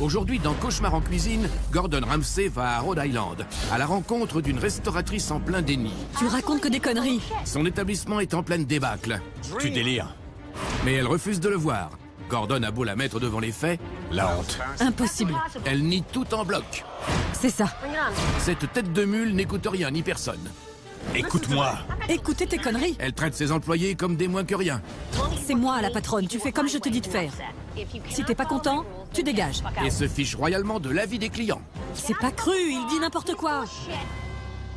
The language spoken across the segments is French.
Aujourd'hui, dans Cauchemar en cuisine, Gordon Ramsay va à Rhode Island, à la rencontre d'une restauratrice en plein déni. Tu racontes que des conneries. Son établissement est en pleine débâcle. Tu délires. Mais elle refuse de le voir. Gordon a beau la mettre devant les faits, La honte. Impossible. elle nie tout en bloc. C'est ça. Cette tête de mule n'écoute rien ni personne. Écoute-moi. Écoutez tes conneries. Elle traite ses employés comme des moins que rien. C'est moi la patronne, tu fais comme je te dis de faire. Si t'es pas content, tu dégages. Et se fiche royalement de l'avis des clients. C'est pas cru, il dit n'importe quoi.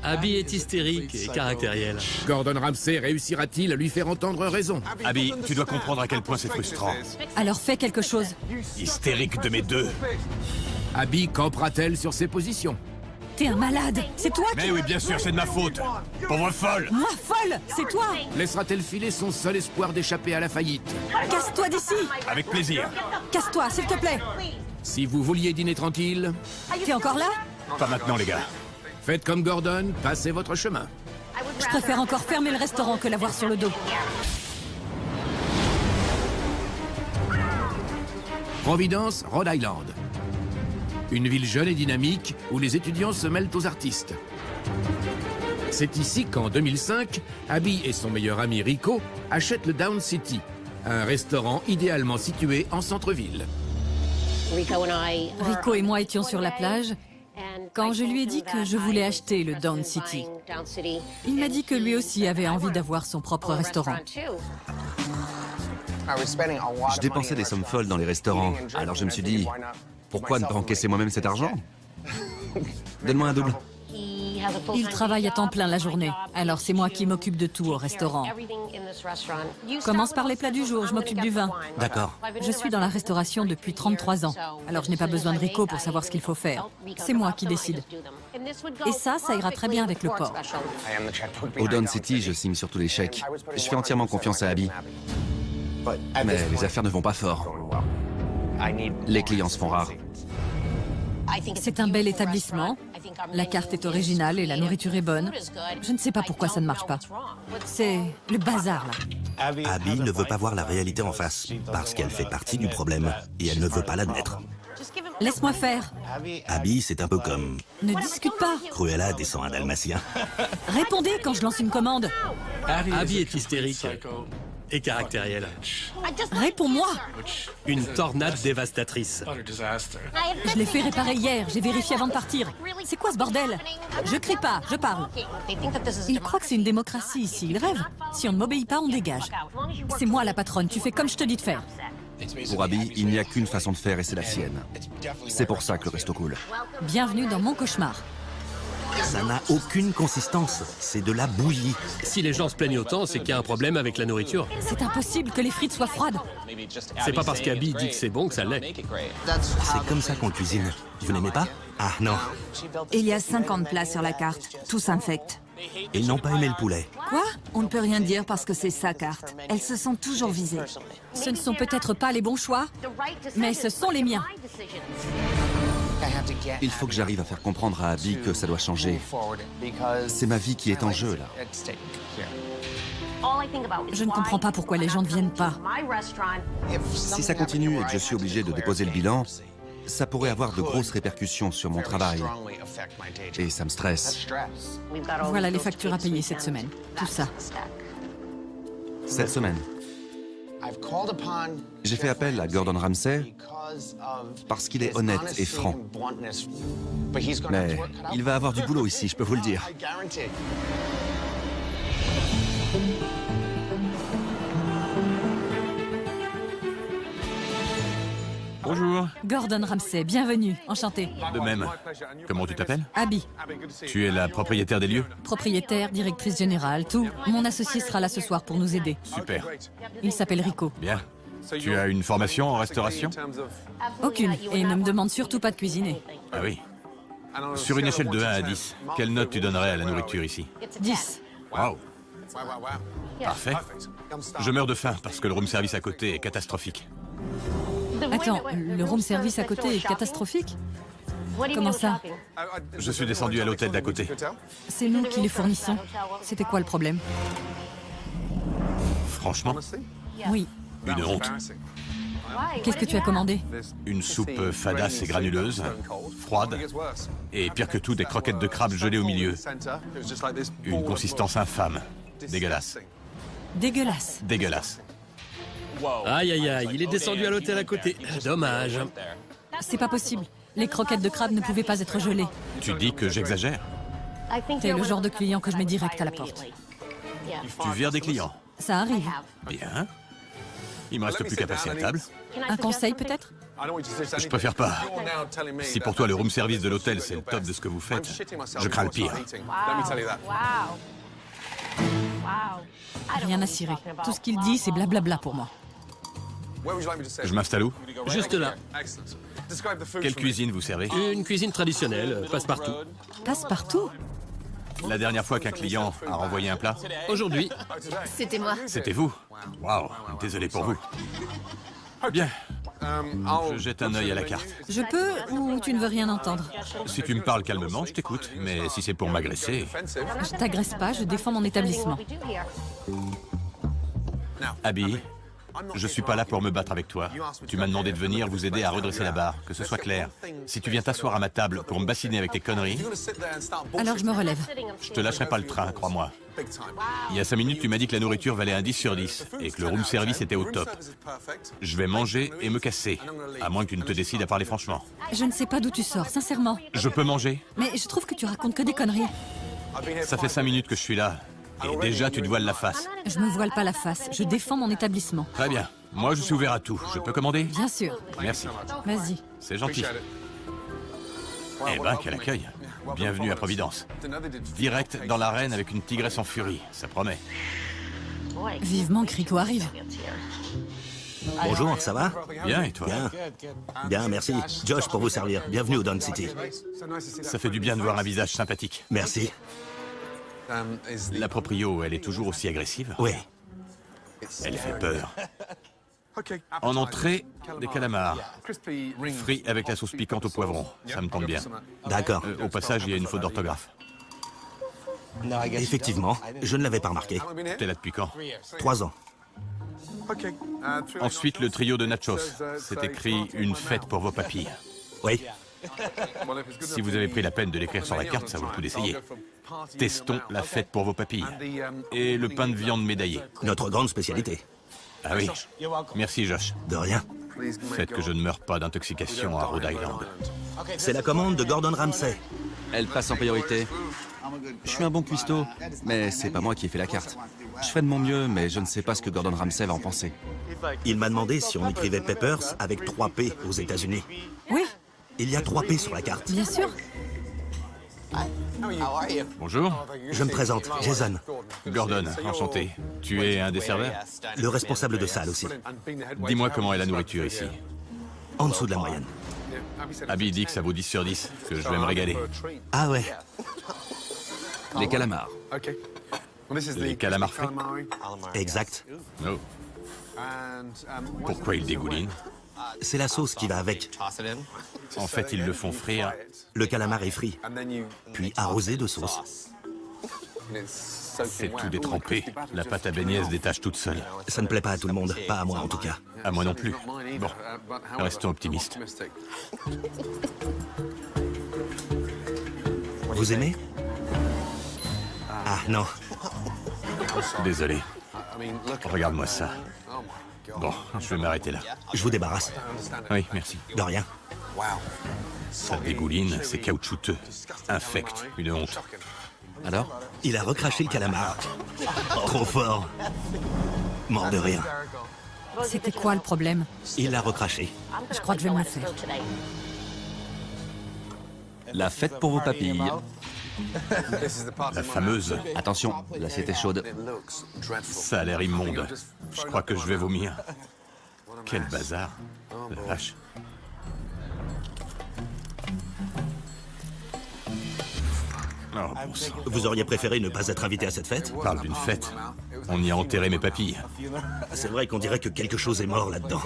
Abby est hystérique et caractérielle. Gordon Ramsay réussira-t-il à lui faire entendre raison? Abby, tu dois comprendre à quel point c'est frustrant. Alors fais quelque chose. Hystérique de mes deux. Abby campera-t-elle sur ses positions? T'es un malade. C'est toi qui... Mais oui, bien sûr, c'est de ma faute. Pauvre folle. Moi folle, c'est toi. Laissera-t-elle filer son seul espoir d'échapper à la faillite? Casse-toi d'ici. Avec plaisir. Casse-toi, s'il te plaît. Si vous vouliez dîner tranquille, T'es encore là? Pas maintenant, les gars. faites comme Gordon, passez votre chemin. Je préfère encore fermer le restaurant que l'avoir sur le dos. Providence, Rhode Island. Une ville jeune et dynamique où les étudiants se mêlent aux artistes. C'est ici qu'en 2005, Abby et son meilleur ami Rico achètent le Down City, un restaurant idéalement situé en centre-ville. Rico et moi étions sur la plage quand je lui ai dit que je voulais acheter le Down City. Il m'a dit que lui aussi avait envie d'avoir son propre restaurant. Je dépensais des sommes folles dans les restaurants, alors je me suis dit, pourquoi ne pas encaisser moi-même cet argent? Donne-moi un double. Il travaille à temps plein la journée, alors c'est moi qui m'occupe de tout au restaurant. Commence par les plats du jour, je m'occupe du vin. D'accord. Je suis dans la restauration depuis 33 ans, alors je n'ai pas besoin de Rico pour savoir ce qu'il faut faire. C'est moi qui décide. Et ça ira très bien avec le porc. Au Down City, je signe surtout les chèques. Je fais entièrement confiance à Abby. Mais les affaires ne vont pas fort. Les clients se font rares. C'est un bel établissement. La carte est originale et la nourriture est bonne. Je ne sais pas pourquoi ça ne marche pas. C'est le bazar, là. Abby ne veut pas voir la réalité en face, parce qu'elle fait partie du problème, et elle ne veut pas l'admettre. Laisse-moi faire. Abby, c'est un peu comme Ne discute pas. Cruella descend un dalmatien. Répondez quand je lance une commande. Abby est hystérique et caractérielle. Réponds-moi. Une tornade dévastatrice. Je l'ai fait réparer hier. J'ai vérifié avant de partir. C'est quoi ce bordel? Je crie pas, je parle. Ils croient que c'est une démocratie ici. Ils rêvent. Si on ne m'obéit pas, on dégage. C'est moi la patronne. Tu fais comme je te dis de faire. Pour Abby, il n'y a qu'une façon de faire et c'est la sienne. C'est pour ça que le resto coule. Bienvenue dans mon cauchemar. Ça n'a aucune consistance, c'est de la bouillie. Si les gens se plaignent autant, c'est qu'il y a un problème avec la nourriture. C'est impossible que les frites soient froides. C'est pas parce qu'Abby dit que c'est bon que ça l'est. C'est comme ça qu'on cuisine. Vous n'aimez pas? Ah non. Il y a 50 plats sur la carte, tous infects. Ils n'ont pas aimé le poulet. Quoi? On ne peut rien dire parce que c'est sa carte. Elles se sont toujours visées. Ce ne sont peut-être pas les bons choix, mais ce sont les miens. Il faut que j'arrive à faire comprendre à Abby que ça doit changer. C'est ma vie qui est en jeu, là. Je ne comprends pas pourquoi les gens ne viennent pas. Si ça continue et que je suis obligé de déposer le bilan, ça pourrait avoir de grosses répercussions sur mon travail. Et ça me stresse. Voilà les factures à payer cette semaine. Tout ça. Cette semaine, j'ai fait appel à Gordon Ramsay parce qu'il est honnête et franc. Mais il va avoir du boulot ici, je peux vous le dire. Bonjour. Gordon Ramsay, bienvenue. Enchanté. De même. Comment tu t'appelles? Abby, Tu es la propriétaire des lieux? propriétaire, directrice générale, tout. Mon associé sera là ce soir pour nous aider. Super. Il s'appelle Rico. Bien. Tu as une formation en restauration? Aucune. Et ne me demande surtout pas de cuisiner. Ah oui. Sur une échelle de 1 à 10, quelle note tu donnerais à la nourriture ici? 10. Waouh. Parfait. Je meurs de faim parce que le room service à côté est catastrophique. Attends, le room service à côté est catastrophique? Comment ça? Je suis descendu à l'hôtel d'à côté. C'est nous qui les fournissons. C'était quoi le problème? Franchement, Oui. une honte. Qu'est-ce que tu as commandé? Une soupe fadasse et granuleuse, froide, et pire que tout, des croquettes de crabe gelées au milieu. Une consistance infâme. Dégueulasse. Dégueulasse. Dégueulasse. Aïe, aïe, aïe, il est descendu à l'hôtel à côté. Dommage. C'est pas possible. Les croquettes de crabe ne pouvaient pas être gelées. Tu dis que j'exagère? T'es le genre de client que je mets direct à la porte. Tu vires des clients? Ça arrive. Bien. Il me reste plus qu'à passer à table. Un conseil peut-être? Je préfère pas. Si pour toi le room service de l'hôtel c'est le top de ce que vous faites, je crains le pire. Rien à cirer. Tout ce qu'il dit, c'est blablabla pour moi. Je m'installe où? Juste là. Quelle cuisine vous servez? Une cuisine traditionnelle, passe-partout. Passe-partout? La dernière fois qu'un client a renvoyé un plat? Aujourd'hui, C'était moi. C'était vous? Waouh, désolé pour vous. Bien. Je jette un œil à la carte. Je peux ou tu ne veux rien entendre? Si tu me parles calmement, je t'écoute. Mais si c'est pour m'agresser... Je t'agresse pas, je défends mon établissement. Abby, je suis pas là pour me battre avec toi. Tu m'as demandé de venir vous aider à redresser la barre, que ce soit clair. Si tu viens t'asseoir à ma table pour me bassiner avec tes conneries, Alors je me relève. je te lâcherai pas le train, crois-moi. Il y a 5 minutes, tu m'as dit que la nourriture valait un 10 sur 10 et que le room service était au top. Je vais manger et me casser, à moins que tu ne te décides à parler franchement. Je ne sais pas d'où tu sors, sincèrement. Je peux manger? Mais je trouve que tu racontes que des conneries. Ça fait 5 minutes que je suis là. Et déjà, tu te voiles la face. Je me voile pas la face, je défends mon établissement. Très bien. Moi, je suis ouvert à tout. Je peux commander? Bien sûr. Merci. Vas-y. C'est gentil. Eh ben, quel accueil. Bienvenue à Providence. Direct dans l'arène avec une tigresse en furie. Ça promet. Vivement que Rico arrive. Bonjour, ça va? Bien, et toi? Bien. Bien, merci. Josh pour vous servir. Bienvenue au Don City. Ça fait du bien de voir un visage sympathique. Merci. La proprio, elle est toujours aussi agressive? Oui. Elle fait peur. En entrée, des calamars. Frits avec la sauce piquante au poivron. Ça me tombe bien. D'accord. Au passage, il y a une faute d'orthographe. Effectivement, je ne l'avais pas remarqué. T'es là depuis quand? 3 ans. Ensuite, le trio de nachos. C'est écrit « Une fête pour vos papilles Oui. ». Si vous avez pris la peine de l'écrire sur la carte, ça vaut le coup d'essayer. Testons la fête pour vos papilles. Et le pain de viande médaillé. Notre grande spécialité. Ah oui. Merci, Josh. De rien. Faites que je ne meure pas d'intoxication à Rhode Island. C'est la commande de Gordon Ramsay. Elle passe en priorité. Je suis un bon cuistot, mais c'est pas moi qui ai fait la carte. Je fais de mon mieux, mais je ne sais pas ce que Gordon Ramsay va en penser. Il m'a demandé si on écrivait Peppers avec 3 P aux États-Unis. Oui, Il y a 3 P sur la carte. bien sûr. Bonjour. Je me présente, Jason, Gordon, enchanté. Tu es un des serveurs? le responsable de salle aussi. Dis-moi comment est la nourriture ici. En dessous de la moyenne. Abby dit que ça vaut 10 sur 10, que je vais me régaler. Ah ouais. Les calamars. Les calamars frits? Exact. Oh. Pourquoi ils dégoulinent? C'est la sauce qui va avec. En fait, ils le font frire. Le calamar est frit, puis arrosé de sauce. C'est tout détrempé. La pâte à beignets se détache toute seule. Ça ne plaît pas à tout le monde, pas à moi en tout cas. À moi non plus. Bon, restons optimistes. Vous aimez? Ah non, Désolé. Regarde-moi ça. Bon, je vais m'arrêter là. je vous débarrasse. Oui, merci. De rien. Ça dégouline, c'est caoutchouteux. Infect, une honte. Alors? Il a recraché le calamar. Trop fort. Mort de rire. C'était quoi le problème? Il l'a recraché. Je crois que je vais me le faire. La fête pour vos papilles. La fameuse. Attention, l'assiette est chaude. Ça a l'air immonde. Je crois que je vais vomir. Quel bazar. La vache. Oh, bon sang. Vous auriez préféré ne pas être invité à cette fête? Parle d'une fête. On y a enterré mes papilles. C'est vrai qu'on dirait que quelque chose est mort là-dedans.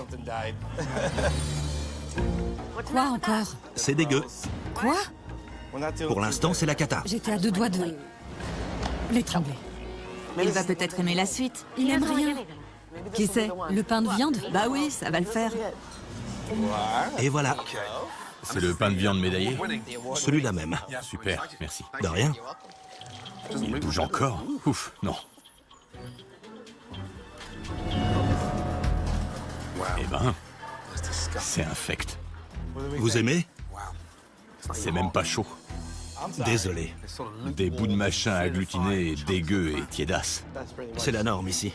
Quoi encore? C'est dégueu. Quoi? Pour l'instant, c'est la cata. J'étais à 2 doigts de l'étrangler. Il va peut-être aimer la suite. Il aime rien. Qui c'est? Le pain de viande? Bah oui, ça va le faire. Et voilà, C'est le pain de viande médaillé? celui-là même. Super, merci. De rien. Il bouge encore? Ouf, non. Eh ben, c'est infect. Vous aimez? C'est même pas chaud. Désolé. Des bouts de machin agglutinés, dégueux et tiédasses. C'est la norme ici.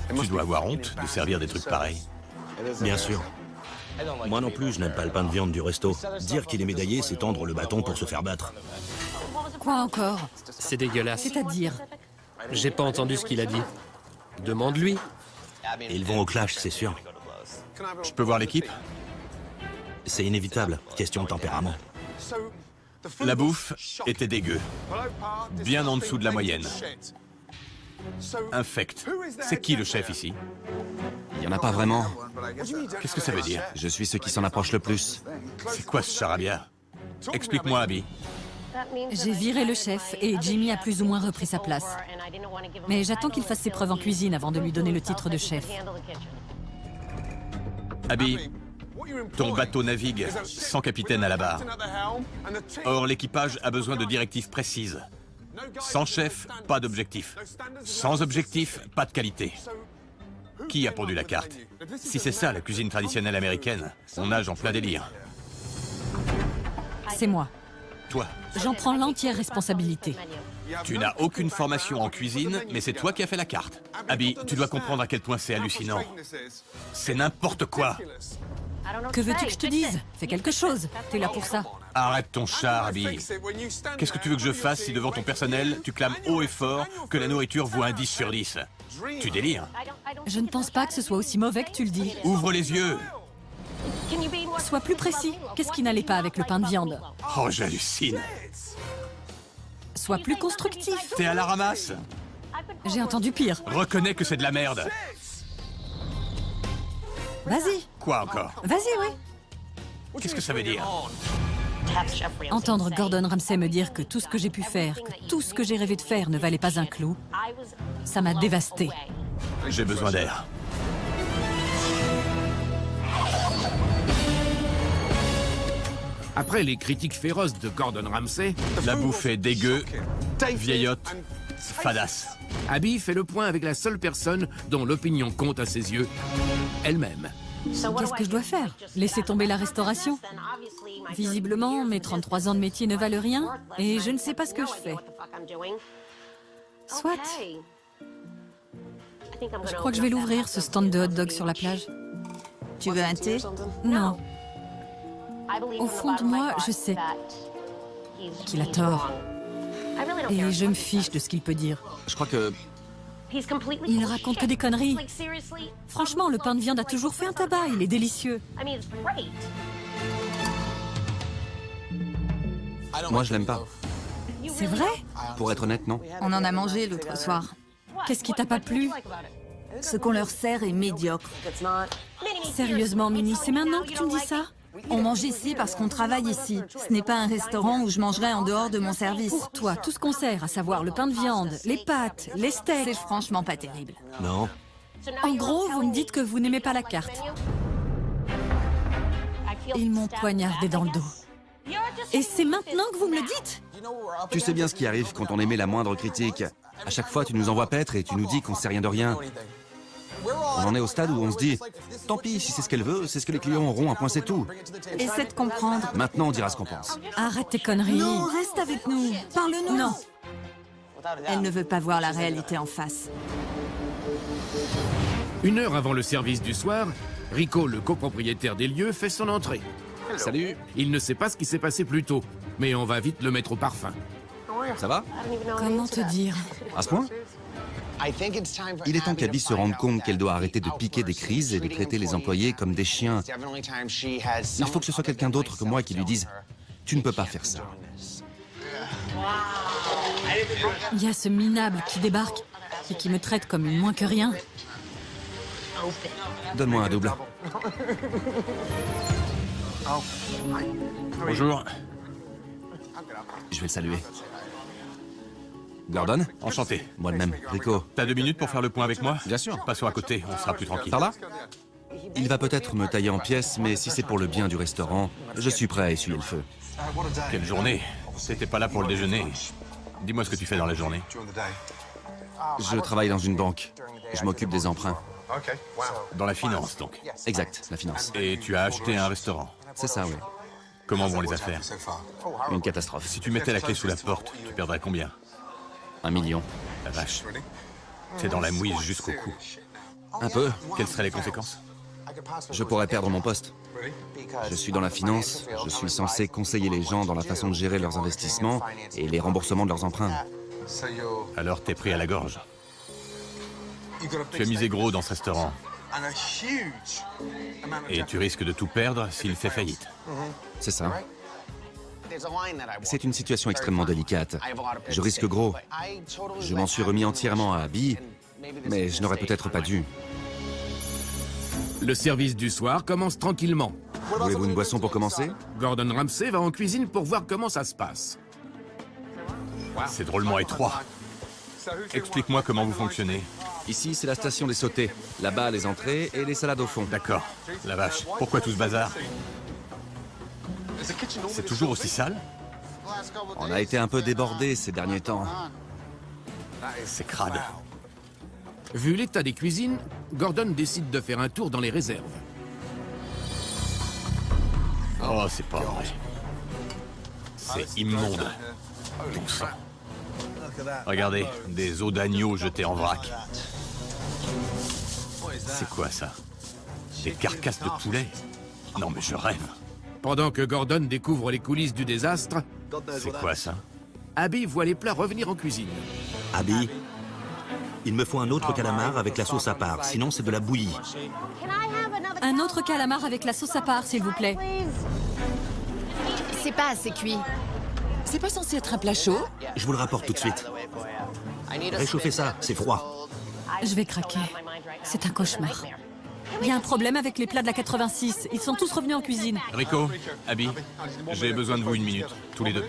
Tu dois avoir honte de servir des trucs pareils. Bien sûr. Moi non plus, je n'aime pas le pain de viande du resto. Dire qu'il est médaillé, c'est tendre le bâton pour se faire battre. Quoi encore? C'est dégueulasse. C'est-à-dire? J'ai pas entendu ce qu'il a dit. Demande-lui. Ils vont au clash, c'est sûr. Je peux voir l'équipe? C'est inévitable, question de tempérament. La bouffe était dégueu. Bien en dessous de la moyenne. Infect. C'est qui le chef ici? Il y en a pas vraiment. Qu'est-ce que ça veut dire? Je suis ceux qui s'en approche le plus. C'est quoi ce charabia? Explique-moi, Abby. J'ai viré le chef et Jimmy a plus ou moins repris sa place. Mais j'attends qu'il fasse ses preuves en cuisine avant de lui donner le titre de chef. Abby, ton bateau navigue sans capitaine à la barre. Or, l'équipage a besoin de directives précises. Sans chef, pas d'objectif. Sans objectif, pas de qualité. Qui a pondu la carte? Si c'est ça, la cuisine traditionnelle américaine, on nage en plein délire. C'est moi. Toi, J'en prends l'entière responsabilité. tu n'as aucune formation en cuisine, mais c'est toi qui as fait la carte. Abby, tu dois comprendre à quel point c'est hallucinant. C'est n'importe quoi. Que veux-tu que je te dise? Fais quelque chose. T'es là pour ça. Arrête ton char, Abby. Qu'est-ce que tu veux que je fasse si devant ton personnel, tu clames haut et fort que la nourriture vaut un 10 sur 10? Tu délires. Je ne pense pas que ce soit aussi mauvais que tu le dis. Ouvre les yeux. Sois plus précis. Qu'est-ce qui n'allait pas avec le pain de viande? Oh, j'hallucine. Sois plus constructif. T'es à la ramasse. J'ai entendu pire. Reconnais que c'est de la merde. Vas-y. Quoi encore? Vas-y, oui. Qu'est-ce que ça veut dire? Entendre Gordon Ramsay me dire que tout ce que j'ai pu faire, que tout ce que j'ai rêvé de faire ne valait pas un clou, ça m'a dévasté. J'ai besoin d'air. Après les critiques féroces de Gordon Ramsay, La bouffe est dégueu, vieillotte, fadasse. Abby fait le point avec la seule personne dont l'opinion compte à ses yeux, elle-même. Qu'est-ce que je dois faire? Laisser tomber la restauration? Visiblement, mes 33 ans de métier ne valent rien et je ne sais pas ce que je fais. Soit. Je crois que je vais l'ouvrir, ce stand de hot dog sur la plage. Tu veux un thé? Non. Au fond de moi, je sais qu'il a tort. Et je me fiche de ce qu'il peut dire. Je crois que... Il raconte que des conneries. Franchement, le pain de viande a toujours fait un tabac, il est délicieux. Moi, je l'aime pas. C'est vrai? Pour être honnête, non. On en a mangé l'autre soir. Qu'est-ce qui t'a pas plu? Ce qu'on leur sert est médiocre. Sérieusement, Minnie, c'est maintenant que tu me dis ça? On mange ici parce qu'on travaille ici. Ce n'est pas un restaurant où je mangerai en dehors de mon service. Pour toi, tout ce qu'on sert, à savoir le pain de viande, les pâtes, les steaks... C'est franchement pas terrible. Non. En gros, vous me dites que vous n'aimez pas la carte. Ils m'ont poignardé dans le dos. Et c'est maintenant que vous me le dites? Tu sais bien ce qui arrive quand on émet la moindre critique. À chaque fois, tu nous envoies paître et tu nous dis qu'on sait rien de rien. On en est au stade où on se dit « Tant pis, si c'est ce qu'elle veut, c'est ce que les clients auront, un point c'est tout. Essaie de comprendre. » Maintenant, on dira ce qu'on pense. Arrête tes conneries. Non, reste avec nous. Parle-nous. Non. Elle ne veut pas voir la réalité en face. 1 heure avant le service du soir, Rico, le copropriétaire des lieux, fait son entrée. Salut, Il ne sait pas ce qui s'est passé plus tôt, mais on va vite le mettre au parfum. ça va? Comment te dire? À ce point? Il est temps qu'Abby se rende compte qu'elle doit arrêter de piquer des crises et de traiter les employés comme des chiens. Il faut que ce soit quelqu'un d'autre que moi qui lui dise « Tu ne peux pas faire ça ». Il y a ce minable qui débarque et qui me traite comme une moins que rien. Donne-moi un double. Bonjour. Je vais le saluer. Gordon? Enchanté. Moi de même. Rico? T'as 2 minutes pour faire le point avec moi? Bien sûr. Passons à côté, on sera plus tranquille. Par là? Il va peut-être me tailler en pièces, mais si c'est pour le bien du restaurant, je suis prêt à essuyer le feu. Quelle journée. T'étais pas là pour le déjeuner. Dis-moi ce que tu fais dans la journée. Je travaille dans une banque. Je m'occupe des emprunts. Dans la finance, donc. Exact, la finance. Et tu as acheté un restaurant. C'est ça, oui. Comment vont les affaires? Une catastrophe. Si tu mettais la clé sous la porte, tu perdrais combien? 1 million. La vache. T'es dans la mouise jusqu'au cou. Un peu. Quelles seraient les conséquences? Je pourrais perdre mon poste. Je suis dans la finance, je suis censé conseiller les gens dans la façon de gérer leurs investissements et les remboursements de leurs emprunts. Alors t'es pris à la gorge. Tu as misé gros dans ce restaurant. Et tu risques de tout perdre s'il fait faillite. C'est ça. C'est une situation extrêmement délicate. Je risque gros. Je m'en suis remis entièrement à Abby, mais je n'aurais peut-être pas dû. Le service du soir commence tranquillement. Voulez-vous une boisson pour commencer? Gordon Ramsay va en cuisine pour voir comment ça se passe. C'est drôlement étroit. Explique-moi comment vous fonctionnez. Ici, c'est la station des sautés. Là-bas, les entrées et les salades au fond. D'accord. La vache. Pourquoi tout ce bazar? C'est toujours aussi sale? On a été un peu débordés ces derniers temps. C'est crade. Vu l'état des cuisines, Gordon décide de faire un tour dans les réserves. Oh, c'est pas vrai. C'est immonde. Bon sang. Regardez, des os d'agneau jetés en vrac. C'est quoi ça? Des carcasses de poulet? Non mais je rêve. Pendant que Gordon découvre les coulisses du désastre, C'est quoi ça? Abby voit les plats revenir en cuisine. Abby, il me faut un autre calamar avec la sauce à part, sinon c'est de la bouillie. Un autre calamar avec la sauce à part, s'il vous plaît. C'est pas assez cuit. C'est pas censé être un plat chaud? Je vous le rapporte tout de suite. Réchauffez ça, c'est froid. Je vais craquer. C'est un cauchemar. Il y a un problème avec les plats de la 86. Ils sont tous revenus en cuisine. Rico, Abby, j'ai besoin de vous 1 minute, tous les deux.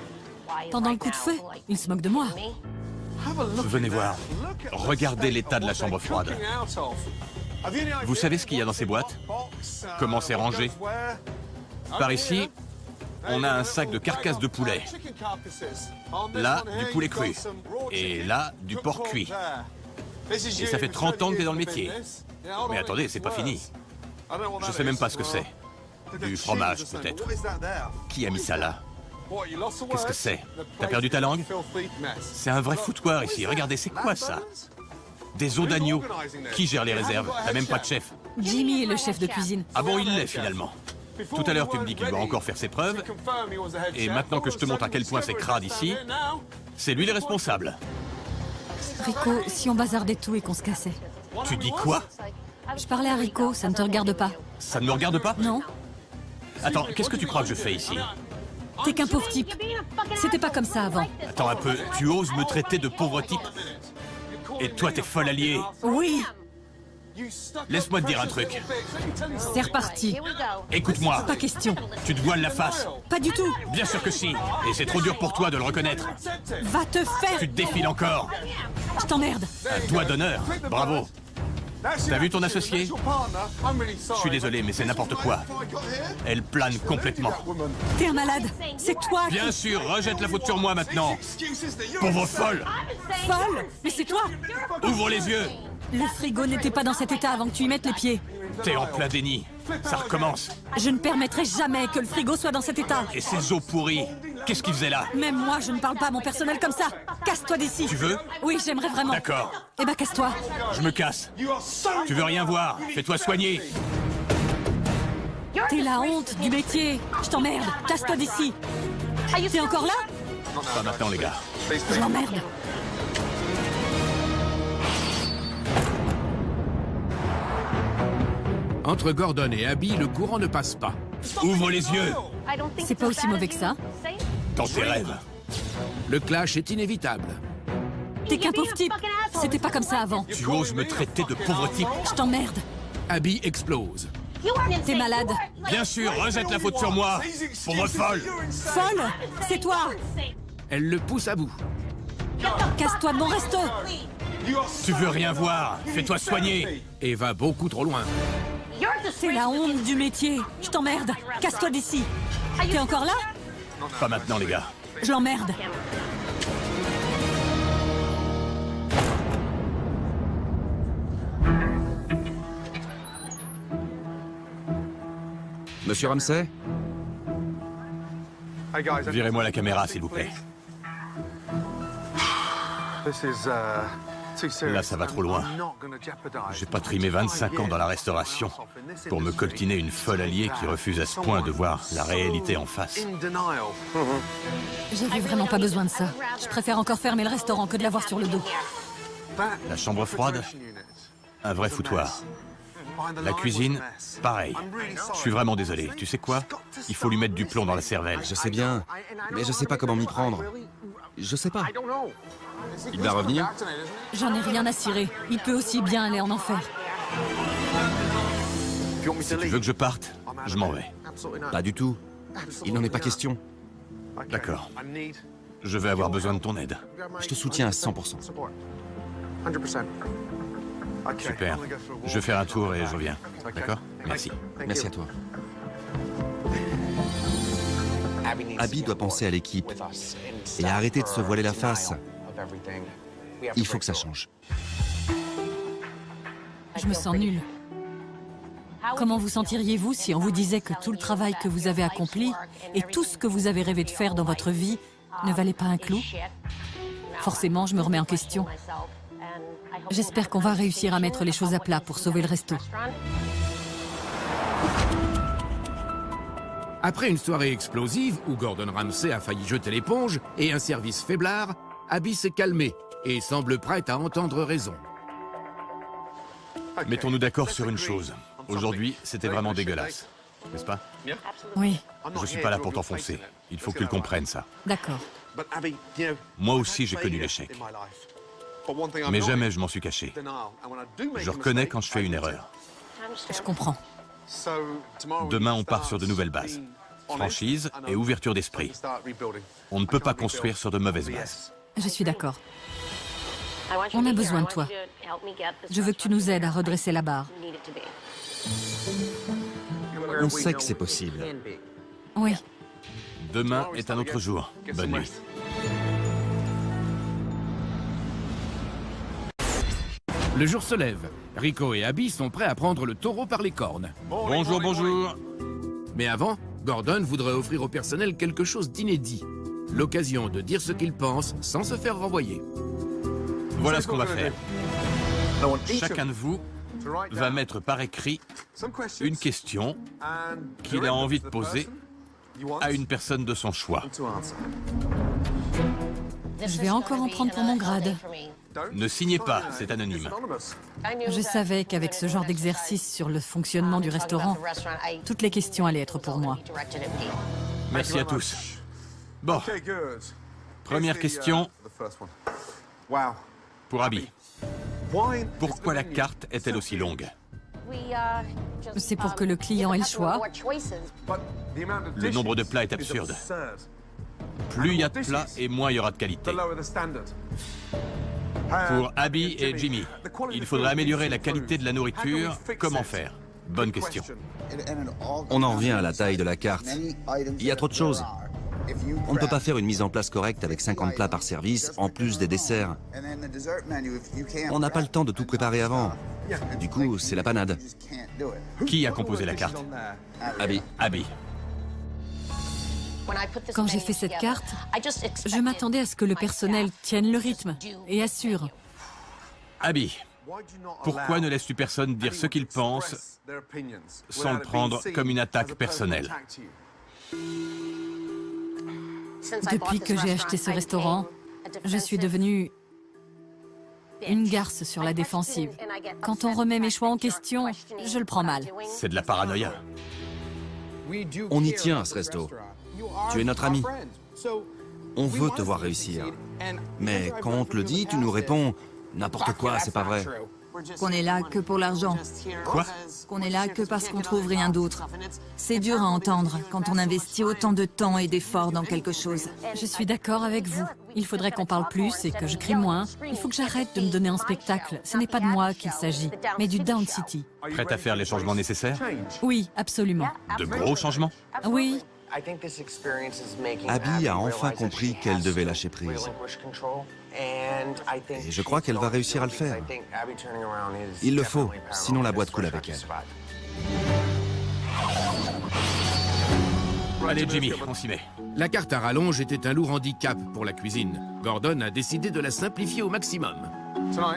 Pendant le coup de feu, ils se moquent de moi. Venez voir. Regardez l'état de la chambre froide. Vous savez ce qu'il y a dans ces boîtes? Comment c'est rangé? Par ici, on a un sac de carcasses de poulet. Là, du poulet cru. Et là, du porc cuit. Et ça fait 30 ans que t'es dans le métier. Mais attendez, c'est pas fini. Je sais même pas ce que c'est. Du fromage, peut-être. Qui a mis ça là? Qu'est-ce que c'est? T'as perdu ta langue? C'est un vrai foutoir ici. Regardez, c'est quoi ça? Des os d'agneau. Qui gère les réserves? T'as même pas de chef. Jimmy est le chef de cuisine. Ah bon, il l'est finalement. Tout à l'heure, tu me dis qu'il doit encore faire ses preuves. Et maintenant que je te montre à quel point c'est crade ici, c'est lui le responsable. Rico, si on bazardait tout et qu'on se cassait. Tu dis quoi? Je parlais à Rico, ça ne te regarde pas. Ça ne me regarde pas? Non? Attends, qu'est-ce que tu crois que je fais ici? T'es qu'un pauvre type. C'était pas comme ça avant. Attends un peu, tu oses me traiter de pauvre type? Et toi, t'es folle alliée. Oui, Laisse-moi te dire un truc. c'est reparti. Écoute-moi. Pas question. Tu te voiles la face. Pas du tout. Bien sûr que si. Et c'est trop dur pour toi de le reconnaître. Va te faire. Tu te défiles encore. Je t'emmerde. Un doigt d'honneur. Bravo. T'as vu ton associé? Je suis désolé, mais c'est n'importe quoi. Elle plane complètement. T'es un malade. C'est toi qui... Bien sûr, rejette la faute sur moi maintenant. Pauvre folle. Folle. Mais c'est toi. Ouvre les yeux. Le frigo n'était pas dans cet état avant que tu y mettes les pieds. T'es en plein déni. Ça recommence. Je ne permettrai jamais que le frigo soit dans cet état. Et ces os pourris, qu'est-ce qu'ils faisaient là? Même moi, je ne parle pas à mon personnel comme ça. Casse-toi d'ici. Tu veux? Oui, j'aimerais vraiment. D'accord. Eh ben, casse-toi. Je me casse. Tu veux rien voir? Fais-toi soigner. T'es la honte du métier. Je t'emmerde. Casse-toi d'ici. T'es encore là? Pas maintenant, les gars. Je m'emmerde. Entre Gordon et Abby, le courant ne passe pas. Ouvre les yeux. C'est pas aussi mauvais que ça. Dans tes rêves. Le clash est inévitable. T'es qu'un pauvre type. C'était pas comme ça avant. Tu oses me traiter de pauvre type? Je t'emmerde. Abby explose. T'es malade. Bien sûr, rejette la faute sur moi. Pauvre folle. Folle. C'est toi. Elle le pousse à bout. Casse-toi de mon resto! Tu veux rien voir? Fais-toi soigner! Et va beaucoup trop loin. C'est la honte du métier. Je t'emmerde. Casse-toi d'ici. T'es encore là? Pas maintenant, les gars. Je l'emmerde. Monsieur Ramsey? Virez-moi la caméra, s'il vous plaît. Là, ça va trop loin. J'ai pas trimé 25 ans dans la restauration pour me coltiner une folle alliée qui refuse à ce point de voir la réalité en face. J'avais vraiment pas besoin de ça. Je préfère encore fermer le restaurant que de l'avoir sur le dos. La chambre froide, un vrai foutoir. La cuisine, pareil. Je suis vraiment désolé. Tu sais quoi? Il faut lui mettre du plomb dans la cervelle. Je sais bien, mais je sais pas comment m'y prendre. Je sais pas. Il va revenir? J'en ai rien à cirer. Il peut aussi bien aller en enfer. Si tu veux que je parte, je m'en vais. Pas du tout. Il n'en est pas question. D'accord. Je vais avoir besoin de ton aide. Je te soutiens à 100%. Super. Je vais faire un tour et je reviens. D'accord? Merci. Merci à toi. Abby doit penser à l'équipe et à arrêter de se voiler la face. Il faut que ça change. Je me sens nulle. Comment vous sentiriez-vous si on vous disait que tout le travail que vous avez accompli et tout ce que vous avez rêvé de faire dans votre vie ne valait pas un clou? Forcément, je me remets en question. J'espère qu'on va réussir à mettre les choses à plat pour sauver le resto. Après une soirée explosive où Gordon Ramsay a failli jeter l'éponge et un service faiblard, Abby s'est calmée et semble prête à entendre raison. Mettons-nous d'accord sur une chose. Aujourd'hui, c'était vraiment dégueulasse. N'est-ce pas? Oui, Je suis pas là pour t'enfoncer. Il faut que tu le comprennes, ça. d'accord. Moi aussi, j'ai connu l'échec. Mais jamais je m'en suis caché. Je reconnais quand je fais une erreur. Je comprends. Demain, on part sur de nouvelles bases. Franchise et ouverture d'esprit. On ne peut pas construire sur de mauvaises bases. Je suis d'accord. On a besoin de toi. Je veux que tu nous aides à redresser la barre. On sait que c'est possible. Oui. Demain est un autre jour. Bonne nuit. Le jour se lève. Rico et Abby sont prêts à prendre le taureau par les cornes. Bonjour, bonjour. Mais avant, Gordon voudrait offrir au personnel quelque chose d'inédit. L'occasion de dire ce qu'il pense sans se faire renvoyer. Voilà ce qu'on va faire. Chacun de vous va mettre par écrit une question qu'il a envie de poser à une personne de son choix. Je vais encore en prendre pour mon grade. Ne signez pas, c'est anonyme. Je savais qu'avec ce genre d'exercice sur le fonctionnement du restaurant, toutes les questions allaient être pour moi. Merci à tous. Bon, première question pour Abby. Pourquoi la carte est-elle aussi longue? C'est pour que le client ait le choix. Le nombre de plats est absurde. Plus il y a de plats et moins il y aura de qualité. Pour Abby et Jimmy, il faudrait améliorer la qualité de la nourriture. Comment faire? Bonne question. On en revient à la taille de la carte. Il y a trop de choses. On ne peut pas faire une mise en place correcte avec 50 plats par service, en plus des desserts. On n'a pas le temps de tout préparer avant. Du coup, c'est la panade. Qui a composé la carte? Abby. Abby. Quand j'ai fait cette carte, je m'attendais à ce que le personnel tienne le rythme et assure. Abby, pourquoi ne laisses-tu personne dire ce qu'il pense sans le prendre comme une attaque personnelle? Depuis que j'ai acheté ce restaurant, je suis devenue une garce sur la défensive. Quand on remet mes choix en question, je le prends mal. C'est de la paranoïa. On y tient à ce resto. Tu es notre ami. On veut te voir réussir. Mais quand on te le dit, tu nous réponds « N'importe quoi, c'est pas vrai ». Qu'on est là que pour l'argent. Quoi? Qu'on est là que parce qu'on trouve rien d'autre. C'est dur à entendre quand on investit autant de temps et d'efforts dans quelque chose. Je suis d'accord avec vous. Il faudrait qu'on parle plus et que je crie moins. Il faut que j'arrête de me donner en spectacle. Ce n'est pas de moi qu'il s'agit, mais du Down City. Prête à faire les changements nécessaires? Oui, absolument. De gros changements? Oui, Abby a enfin compris qu'elle devait lâcher prise. Et je crois qu'elle va réussir à le faire. Il le faut, sinon la boîte coule avec elle. Allez Jimmy, on s'y met. La carte à rallonge était un lourd handicap pour la cuisine. Gordon a décidé de la simplifier au maximum.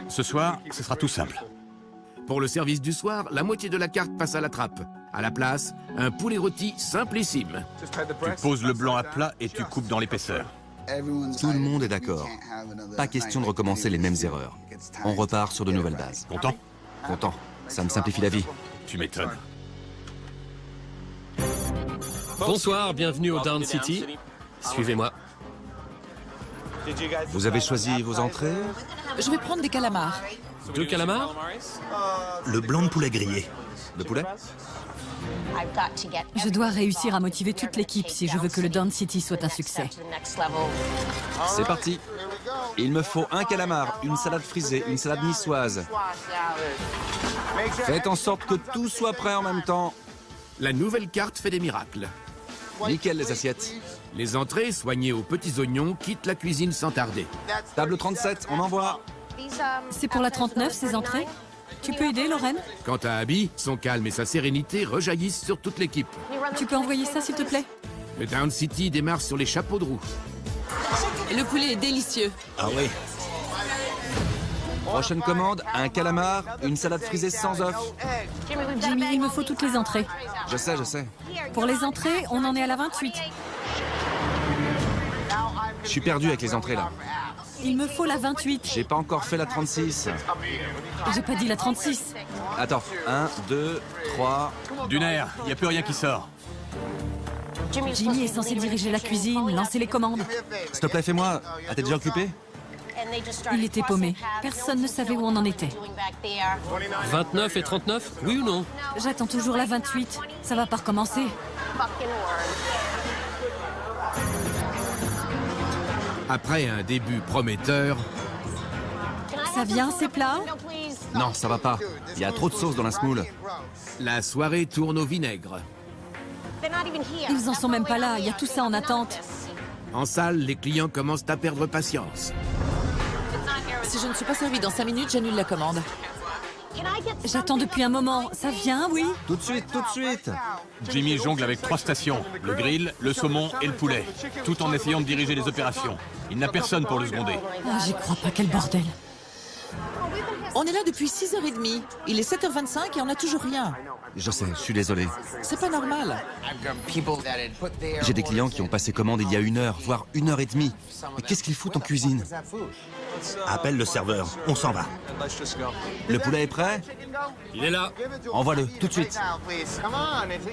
Ce soir, ce sera tout simple. Pour le service du soir, la moitié de la carte passe à la trappe. À la place, un poulet rôti simplissime. Tu poses le blanc à plat et tu coupes dans l'épaisseur. Tout le monde est d'accord. Pas question de recommencer les mêmes erreurs. On repart sur de nouvelles bases. Content? Content. Ça me simplifie la vie. Tu m'étonnes. Bonsoir, bienvenue au Down City. Suivez-moi. Vous avez choisi vos entrées? Je vais prendre des calamars. 2 calamars? Le blanc de poulet grillé. De poulet? je dois réussir à motiver toute l'équipe si je veux que le Down City soit un succès. C'est parti. Il me faut un calamar, une salade frisée, une salade niçoise. Faites en sorte que tout soit prêt en même temps. La nouvelle carte fait des miracles. Nickel les assiettes. Les entrées, soignées aux petits oignons, quittent la cuisine sans tarder. Table 37, on envoie. C'est pour la 39, ces entrées? Tu peux aider, Lorraine? Quant à Abby, son calme et sa sérénité rejaillissent sur toute l'équipe. Tu peux envoyer ça, s'il te plaît? Le Down City démarre sur les chapeaux de roue. Le poulet est délicieux. Ah oui. Prochaine commande, un calamar, une salade frisée sans œufs. Jimmy, il me faut toutes les entrées. Je sais, je sais. Pour les entrées, on en est à la 28. Je suis perdu avec les entrées là. Il me faut la 28. J'ai pas encore fait la 36. J'ai pas dit la 36. Attends, 1, 2, 3... Dunaire, il n'y a plus rien qui sort. Jimmy est censé diriger la cuisine, lancer les commandes. S'il te plaît, fais-moi. Ah, t'es déjà occupé? Il était paumé. Personne ne savait où on en était. 29 et 39, oui ou non? J'attends toujours la 28. Ça va pas recommencer. Après un début prometteur, Ça vient, ces plats? Non, ça va pas. Il y a trop de sauce dans la semoule. la soirée tourne au vinaigre. Ils en sont même pas là. Il y a tout ça en attente. En salle, les clients commencent à perdre patience. Si je ne suis pas servie dans 5 minutes, j'annule la commande. J'attends depuis un moment. Ça vient, oui? Tout de suite, tout de suite. Jimmy jongle avec 3 stations, le grill, le saumon et le poulet, tout en essayant de diriger les opérations. Il n'a personne pour le seconder. Ah, j'y crois pas, quel bordel. On est là depuis 6h30. Il est 7h25 et on n'a toujours rien. Je sais, je suis désolé. C'est pas normal. J'ai des clients qui ont passé commande il y a 1 heure, voire 1h30. Mais qu'est-ce qu'ils foutent en cuisine? Appelle le serveur, on s'en va. Le poulet est prêt? Il est là. Envoie-le, tout de suite.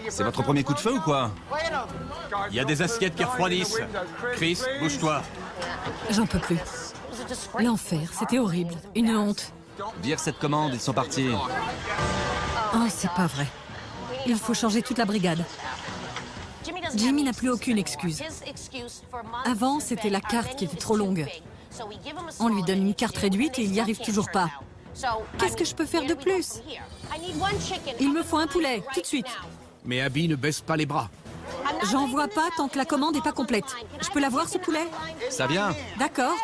C'est votre premier coup de feu ou quoi? Il y a des assiettes qui refroidissent. Chris, bouge-toi. J'en peux plus. L'enfer, c'était horrible. Une honte. Vire cette commande, ils sont partis. Oh, c'est pas vrai. Il faut changer toute la brigade. Jimmy n'a plus aucune excuse. Avant, c'était la carte qui était trop longue. On lui donne une carte réduite et il n'y arrive toujours pas. Qu'est-ce que je peux faire de plus? Il me faut un poulet, tout de suite. Mais Abby ne baisse pas les bras. J'en vois pas tant que la commande n'est pas complète. Je peux l'avoir, ce poulet? Ça vient. D'accord.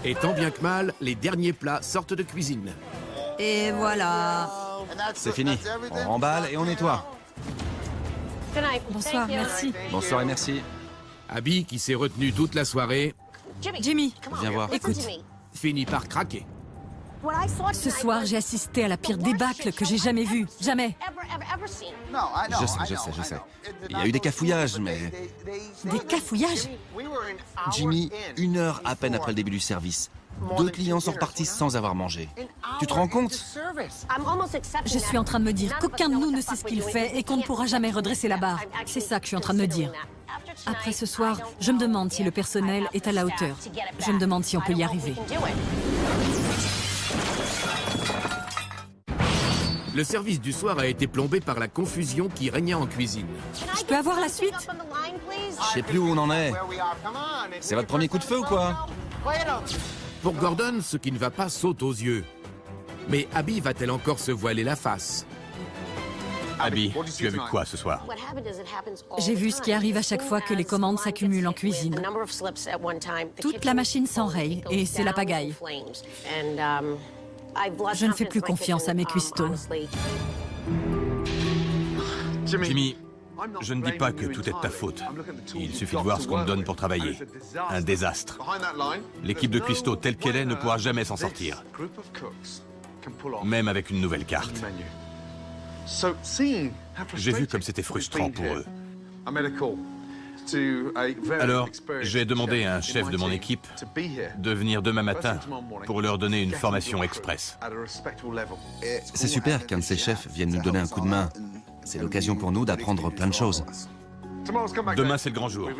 Et tant bien que mal, les derniers plats sortent de cuisine. Et voilà. C'est fini. On remballe et on nettoie. Bonsoir, merci. Bonsoir et merci. Abby, qui s'est retenue toute la soirée, Jimmy, Viens voir. écoute. finit par craquer. Ce soir, j'ai assisté à la pire débâcle que j'ai jamais vue. Jamais. Je sais. Il y a eu des cafouillages, mais... Des cafouillages? Jimmy, 1 heure à peine après le début du service. 2 clients sont repartis sans avoir mangé. Tu te rends compte? Je suis en train de me dire qu'aucun de nous ne sait ce qu'il fait et qu'on ne pourra jamais redresser la barre. C'est ça que je suis en train de me dire. Après ce soir, je me demande si le personnel est à la hauteur. Je me demande si on peut y arriver. Le service du soir a été plombé par la confusion qui régnait en cuisine. Je peux avoir la suite? Je sais plus où on en est. C'est votre premier coup de feu ou quoi? Pour Gordon, ce qui ne va pas saute aux yeux. Mais Abby va-t-elle encore se voiler la face? Abby, tu as vu quoi ce soir? J'ai vu ce qui arrive à chaque fois que les commandes s'accumulent en cuisine. Toute la machine s'enraye et c'est la pagaille. Je ne fais plus confiance à mes cuistots. Jimmy, je ne dis pas que tout est de ta faute. Il suffit de voir ce qu'on te donne pour travailler. Un désastre. L'équipe de cuistots telle qu'elle est ne pourra jamais s'en sortir. Même avec une nouvelle carte. J'ai vu comme c'était frustrant pour eux. Alors, j'ai demandé à un chef de mon équipe de venir demain matin pour leur donner une formation express. C'est super qu'un de ces chefs vienne nous donner un coup de main. C'est l'occasion pour nous d'apprendre plein de choses. Demain, c'est le grand jour.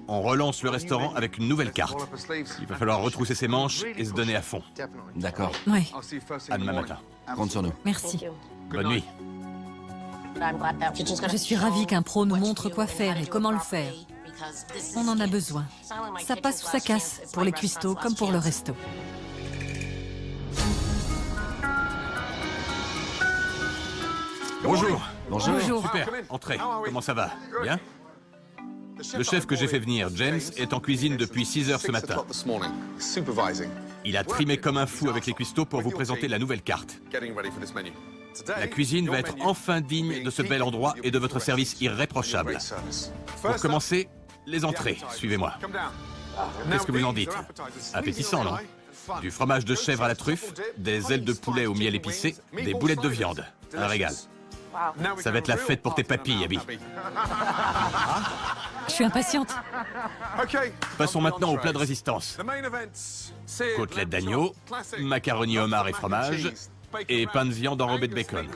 On relance le restaurant avec une nouvelle carte. Il va falloir retrousser ses manches et se donner à fond. D'accord. Oui, À demain matin. Compte sur nous. merci. Bonne nuit. Je suis ravie qu'un pro nous montre quoi faire et comment le faire. On en a besoin. Ça passe ou ça casse, pour les cuistots comme pour le resto. Bonjour. Bonjour. Super, entrez. Comment ça va? Bien? Le chef que j'ai fait venir, James, est en cuisine depuis 6 heures ce matin. Il a trimé comme un fou avec les cuistots pour vous présenter la nouvelle carte. La cuisine va être enfin digne de ce bel endroit et de votre service irréprochable. Pour commencer, les entrées. Suivez-moi. Qu'est-ce que vous en dites? Appétissant, non? Du fromage de chèvre à la truffe, des ailes de poulet au miel épicé, des boulettes de viande. Un régal. Ça va être la fête pour tes papilles, Abby. Je suis impatiente. Passons maintenant au plat de résistance. Côtelette d'agneau, macaroni homard et fromage, et pain de viande enrobé de bacon.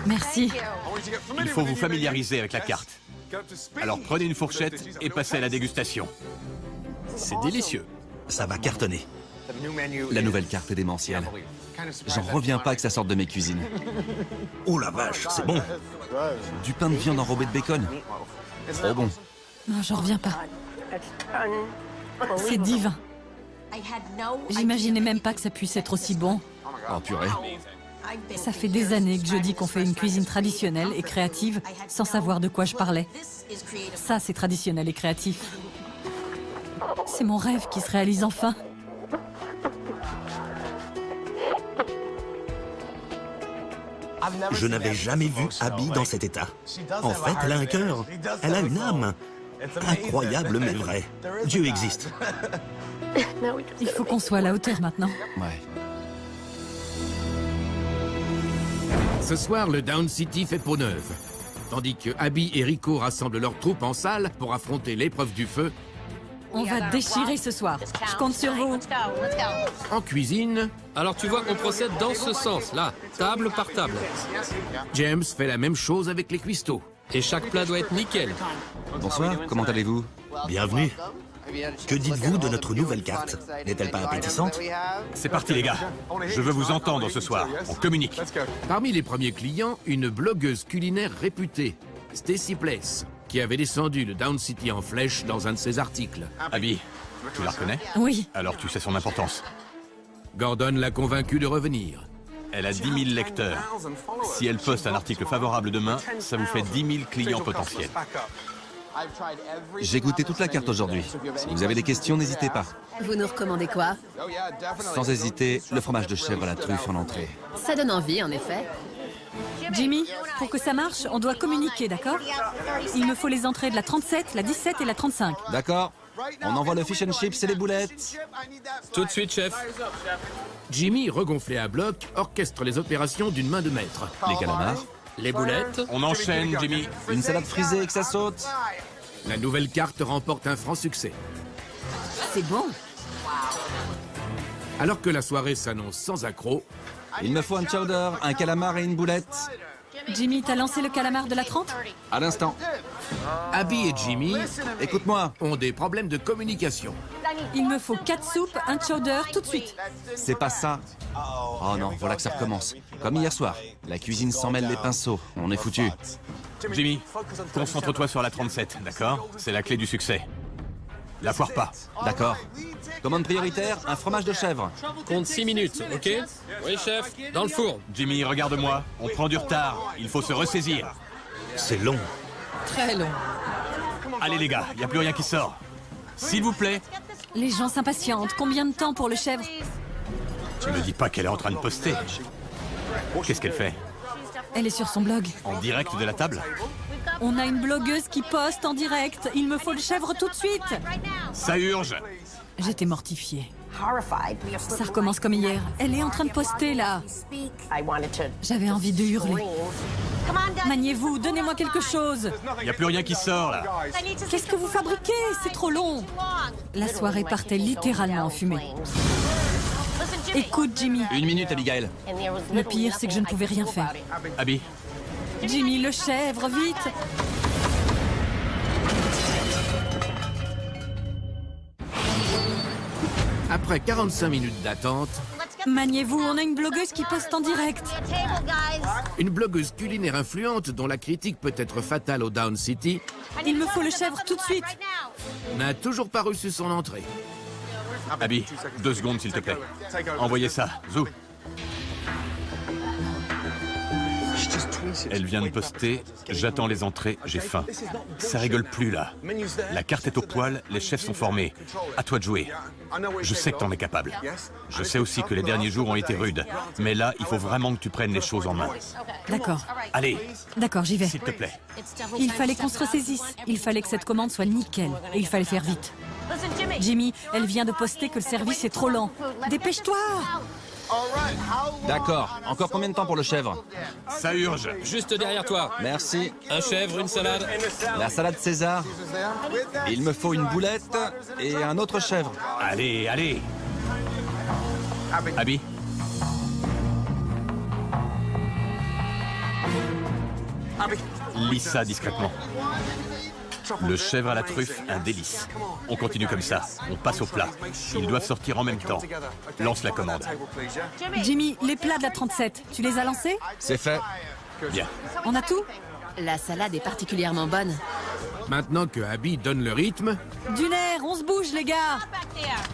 Merci. Il faut vous familiariser avec la carte. Alors prenez une fourchette et passez à la dégustation. C'est délicieux. Ça va cartonner. La nouvelle carte est démentielle. J'en reviens pas que ça sorte de mes cuisines. Oh la vache, c'est bon. Du pain de viande enrobé de bacon. Trop bon. Non, j'en reviens pas. C'est divin. J'imaginais même pas que ça puisse être aussi bon. Oh purée. Ça fait des années que je dis qu'on fait une cuisine traditionnelle et créative sans savoir de quoi je parlais. Ça, c'est traditionnel et créatif. C'est mon rêve qui se réalise enfin. Je n'avais jamais vu Abby dans cet état. En fait, elle a un cœur. Elle a une âme. Incroyable mais vrai. Dieu existe. Il faut qu'on soit à la hauteur maintenant. Ouais. Ce soir, le Down City fait peau neuve. Tandis que Abby et Rico rassemblent leurs troupes en salle pour affronter l'épreuve du feu, On va déchirer ce soir. Je compte sur vous. en cuisine, Alors tu vois qu'on procède dans ce sens, là, table par table. James fait la même chose avec les cuistots. Et chaque plat doit être nickel. Bonsoir, comment allez-vous? Bienvenue. Que dites-vous de notre nouvelle carte? N'est-elle pas appétissante? C'est parti les gars. Je veux vous entendre ce soir. On communique. Parmi les premiers clients, une blogueuse culinaire réputée, Stacy Place, qui avait descendu le Down City en flèche dans un de ses articles. Abby, tu la reconnais? Oui, Alors tu sais son importance. Gordon l'a convaincue de revenir. Elle a 10 000 lecteurs. Si elle poste un article favorable demain, ça vous fait 10 000 clients potentiels. J'ai goûté toute la carte aujourd'hui. Si vous avez des questions, n'hésitez pas. Vous nous recommandez quoi? Sans hésiter, le fromage de chèvre à la truffe en entrée. Ça donne envie, en effet. Jimmy, pour que ça marche, on doit communiquer, d'accord? Il me faut les entrées de la 37, la 17 et la 35. D'accord. On envoie le fish and chips et les boulettes. Tout de suite, chef. Jimmy, regonflé à bloc, orchestre les opérations d'une main de maître. Les calamars. Les boulettes. On enchaîne, Jimmy. Une salade frisée et que ça saute. La nouvelle carte remporte un franc succès. C'est bon. Alors que la soirée s'annonce sans accroc, Il me faut un chowder, un calamar et une boulette. Jimmy, t'as lancé le calamar de la 30? À l'instant. Abby et Jimmy Écoute-moi, ont des problèmes de communication. Il me faut 4 soupes, un chowder, tout de suite. c'est pas ça. Oh non, voilà que ça recommence. Comme hier soir. La cuisine s'en mêle les pinceaux. On est foutu. Jimmy, concentre-toi sur la 37, d'accord? C'est la clé du succès. La foire pas. D'accord. Commande prioritaire, un fromage de chèvre. Compte 6 minutes, ok? Oui, chef. Dans le four. Jimmy, regarde-moi. On prend du retard. Il faut se ressaisir. C'est long. Très long. Allez les gars, il n'y a plus rien qui sort. S'il vous plaît. Les gens s'impatientent. Combien de temps pour le chèvre? Tu me dis pas qu'elle est en train de poster. Qu'est-ce qu'elle fait? Elle est sur son blog. En direct de la table? On a une blogueuse qui poste en direct. Il me faut le chèvre tout de suite. Ça urge. J'étais mortifiée. Ça recommence comme hier. Elle est en train de poster là. J'avais envie de hurler. Maniez-vous, donnez-moi quelque chose. Il n'y a plus rien qui sort là. Qu'est-ce que vous fabriquez? C'est trop long. La soirée partait littéralement en fumée. Écoute, Jimmy. 1 minute, Abigail. Le pire, c'est que je ne pouvais rien faire. Abby, Jimmy, le chèvre, vite! Après 45 minutes d'attente, Maniez-vous, on a une blogueuse qui poste en direct. une blogueuse culinaire influente dont la critique peut être fatale au Down City Il me faut le chèvre tout de suite. n'a toujours pas reçu son entrée. Abby, 2 secondes s'il te plaît. Envoyez ça, Zou. Elle vient de poster, j'attends les entrées, j'ai faim. Ça rigole plus là. La carte est au poil, les chefs sont formés. À toi de jouer. Je sais que t'en es capable. Je sais aussi que les derniers jours ont été rudes. Mais là, il faut vraiment que tu prennes les choses en main. D'accord. Allez, D'accord, j'y vais. s'il te plaît. Il fallait qu'on se ressaisisse. Il fallait que cette commande soit nickel. Et il fallait faire vite. Jimmy, elle vient de poster que le service est trop lent. Dépêche-toi! D'accord. Encore combien de temps pour le chèvre? Ça urge. Juste derrière toi. Merci. Un chèvre, une salade. La salade César. Il me faut une boulette et un autre chèvre. Allez, allez. Abby. Lis ça discrètement. Le chèvre à la truffe, un délice. On continue comme ça. On passe au plat. Ils doivent sortir en même temps. Lance la commande. Jimmy, les plats de la 37, tu les as lancés? C'est fait. Bien. On a tout? La salade est particulièrement bonne. Maintenant que Abby donne le rythme, Du nerf, on se bouge les gars!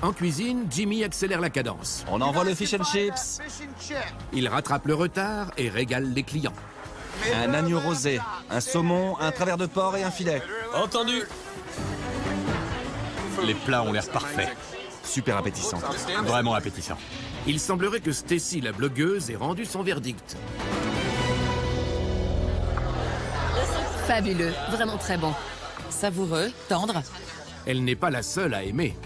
en cuisine, Jimmy accélère la cadence. On envoie le fish and chips. Il rattrape le retard et régale les clients. Un agneau rosé, un saumon, un travers de porc et un filet. Entendu. Les plats ont l'air parfaits. Super appétissant. Vraiment appétissants. Il semblerait que Stacy, la blogueuse, ait rendu son verdict. Fabuleux, vraiment très bon. Savoureux, tendre. Elle n'est pas la seule à aimer.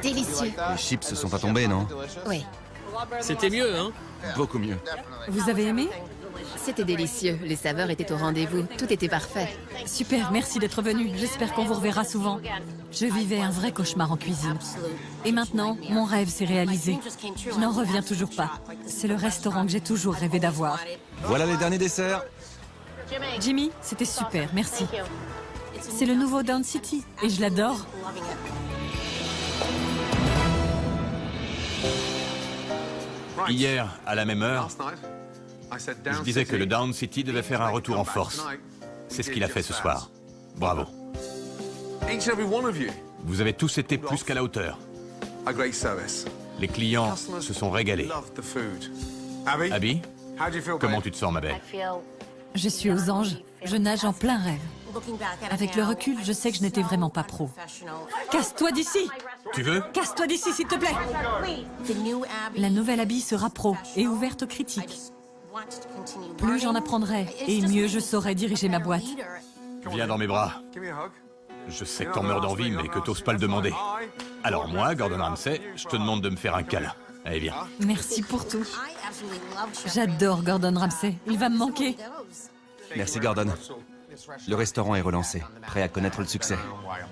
Délicieux. Les chips se sont pas tombés, non? Oui, C'était mieux, hein? Beaucoup mieux. Vous avez aimé? c'était délicieux. Les saveurs étaient au rendez-vous. Tout était parfait. Super, merci d'être venu. J'espère qu'on vous reverra souvent. Je vivais un vrai cauchemar en cuisine. Et maintenant, mon rêve s'est réalisé. Je n'en reviens toujours pas. C'est le restaurant que j'ai toujours rêvé d'avoir. Voilà les derniers desserts. Jimmy, c'était super, merci. C'est le nouveau Down City et je l'adore. Hier, à la même heure, je disais que le Down City devait faire un retour en force. C'est ce qu'il a fait ce soir. Bravo. Vous avez tous été plus qu'à la hauteur. Les clients se sont régalés. Abby, comment tu te sens, ma belle? Je suis aux anges. Je nage en plein rêve. Avec le recul, je sais que je n'étais vraiment pas pro. Casse-toi d'ici! Tu veux? Casse-toi d'ici, s'il te plaît! La nouvelle Abby sera pro et ouverte aux critiques. Plus j'en apprendrai, et mieux je saurai diriger ma boîte. Viens dans mes bras. Je sais que t'en meurs d'envie, mais que t'oses pas le demander. Alors moi, Gordon Ramsay, je te demande de me faire un câlin. Allez, viens. Merci pour tout. J'adore Gordon Ramsay. Il va me manquer. Merci, Gordon. Le restaurant est relancé, prêt à connaître le succès.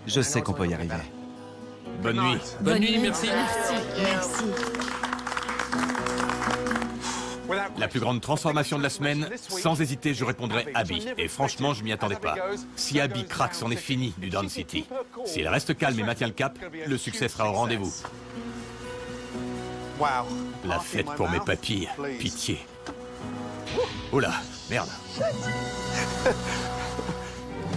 Je sais qu'on peut y arriver. Bonne nuit. Bonne nuit, merci. Merci. Merci. La plus grande transformation de la semaine, sans hésiter, je répondrai Abby. Et franchement, je m'y attendais pas. Si Abby craque, c'en est fini du Down City. S'il reste calme et maintient le cap, le succès sera au rendez-vous. La fête pour mes papilles, pitié. Oh là, merde.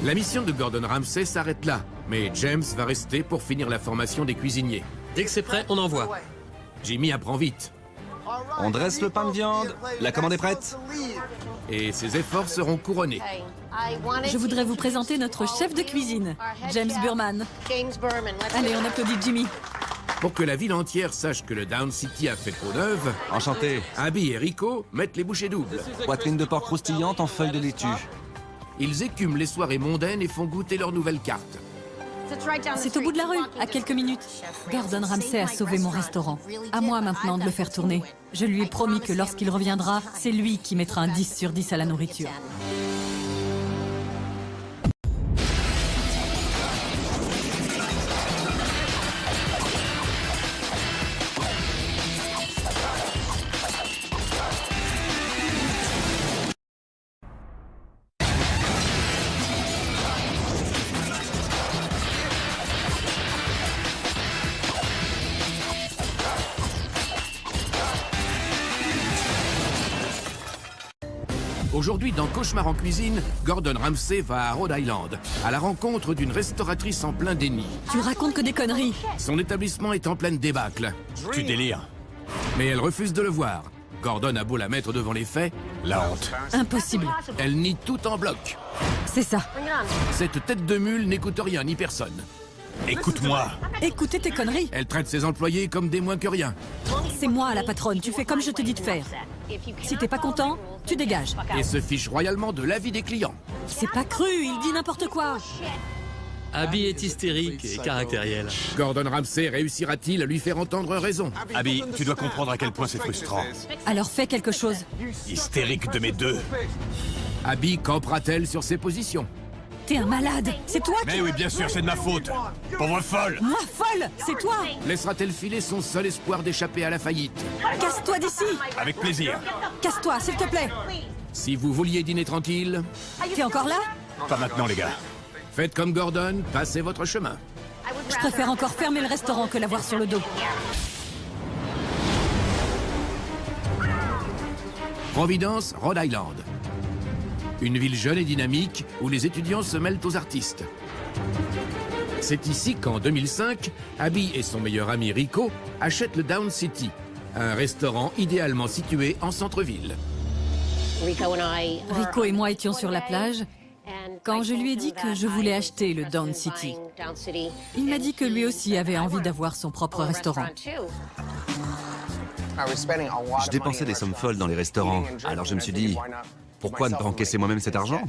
La mission de Gordon Ramsay s'arrête là, mais James va rester pour finir la formation des cuisiniers. Dès que c'est prêt, on envoie. Jimmy apprend vite. On dresse le pain de viande. La commande est prête. Et ses efforts seront couronnés. Je voudrais vous présenter notre chef de cuisine, James Burman. Allez, on applaudit Jimmy. Pour que la ville entière sache que le Down City a fait peau neuve, Enchanté. Abby et Rico mettent les bouchées doubles. Poitrine de porc croustillante en feuilles de laitue. Ils écument les soirées mondaines et font goûter leur nouvelle carte. C'est au bout de la rue, à quelques minutes. Gordon Ramsay a sauvé mon restaurant. À moi maintenant de le faire tourner. Je lui ai promis que lorsqu'il reviendra, c'est lui qui mettra un 10 sur 10 à la nourriture. Aujourd'hui, dans Cauchemar en cuisine, Gordon Ramsay va à Rhode Island, à la rencontre d'une restauratrice en plein déni. Tu racontes que des conneries. Son établissement est en pleine débâcle. Tu délires. Mais elle refuse de le voir. Gordon a beau la mettre devant les faits, La honte. Impossible. elle nie tout en bloc. C'est ça. Cette tête de mule n'écoute rien ni personne. Écoute-moi. Écoutez tes conneries. Elle traite ses employés comme des moins que rien. C'est moi la patronne, tu fais comme je te dis de faire. Si t'es pas content, tu dégages. Et se fiche royalement de l'avis des clients. C'est pas cru, il dit n'importe quoi. Abby est hystérique et caractérielle. Gordon Ramsay réussira-t-il à lui faire entendre raison? Abby, tu dois comprendre à quel point c'est frustrant. Alors fais quelque chose. Hystérique de mes deux. Abby campera-t-elle sur ses positions? T'es un malade. C'est toi qui... Mais oui, bien sûr, c'est de ma faute. Pauvre folle. Moi, folle, c'est toi. Laissera-t-elle filer son seul espoir d'échapper à la faillite? Casse-toi d'ici. Avec plaisir. Casse-toi, s'il te plaît. Si vous vouliez dîner tranquille, T'es encore là? Pas maintenant, les gars. faites comme Gordon, passez votre chemin. Je préfère encore fermer le restaurant que l'avoir sur le dos. Providence, Rhode Island. Une ville jeune et dynamique où les étudiants se mêlent aux artistes. C'est ici qu'en 2005, Abby et son meilleur ami Rico achètent le Down City, un restaurant idéalement situé en centre-ville. Rico et moi étions sur la plage quand je lui ai dit que je voulais acheter le Down City. Il m'a dit que lui aussi avait envie d'avoir son propre restaurant. Je dépensais des sommes folles dans les restaurants, alors je me suis dit, pourquoi ne pas encaisser moi-même cet argent?